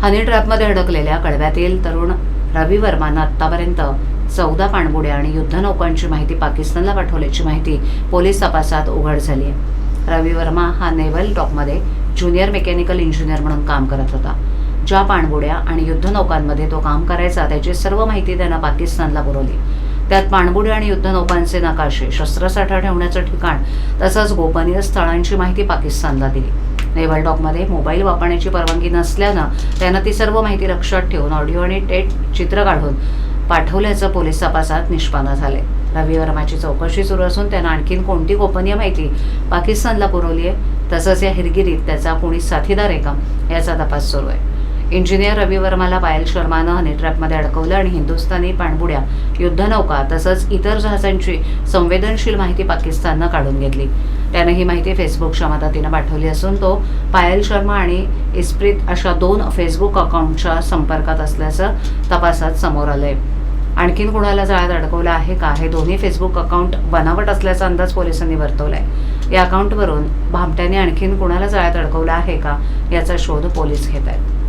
हनी ट्रॅपमध्ये अडकलेल्या कळव्यातील तरुण रवी वर्मानं आतापर्यंत 14 पाणबुड्या आणि युद्धनौकांची माहिती पाकिस्तानला पाठवल्याची माहिती पोलीस तपासात उघड झाली आहे। रवी वर्मा हा नेव्हल डॉकमध्ये ज्युनियर मेकॅनिकल इंजिनियर म्हणून काम करत होता। ज्या पाणबुड्या आणि युद्धनौकांमध्ये तो काम करायचा त्याची सर्व माहिती त्यानं पाकिस्तानला पुरवली। त्यात पाणबुड्या आणि युद्धनौकांचे नकाशे, शस्त्रसाठा ठेवण्याचं ठिकाण तसंच गोपनीय स्थळांची माहिती पाकिस्तानला दिली। नेव्हल डॉकमध्ये मोबाईल वापरण्याची परवानगी नसल्यानं त्यानं ती सर्व माहिती लक्षात ठेवून ऑडिओ आणि चित्र काढून पाठवल्याचं पोलीस तपासात निष्पन्न झाले। रवी वर्माची चौकशी सुरू असून त्यानं आणखीन कोणती गोपनीय माहिती पाकिस्तानला पुरवली आहे तसंच या हिरगिरीत त्याचा कोणी साथीदार आहे का याचा तपास सुरू आहे। इंजिनियर रवी वर्माला पायल शर्मानं हनी ट्रॅपमध्ये अडकवलं आणि हिंदुस्थानी पाणबुड्या, युद्धनौका तसंच इतर जहाजांची संवेदनशील माहिती पाकिस्ताननं काढून घेतली। त्यानं ही माहिती फेसबुकच्या मदतीनं पाठवली असून तो पायल शर्मा आणि इस्प्रीत अशा 2 फेसबुक अकाउंटच्या संपर्कात असल्याचं तपासात समोर आलंय। आणखीन कुणाला जाळ्यात अडकवलं आहे का हे दोन्ही फेसबुक अकाउंट बनावट असल्याचा अंदाज पोलिसांनी वर्तवलाय। या अकाउंटवरून भामट्यांनी आणखीन कुणाला जाळ्यात अडकवलं आहे का याचा शोध पोलीस घेत आहेत।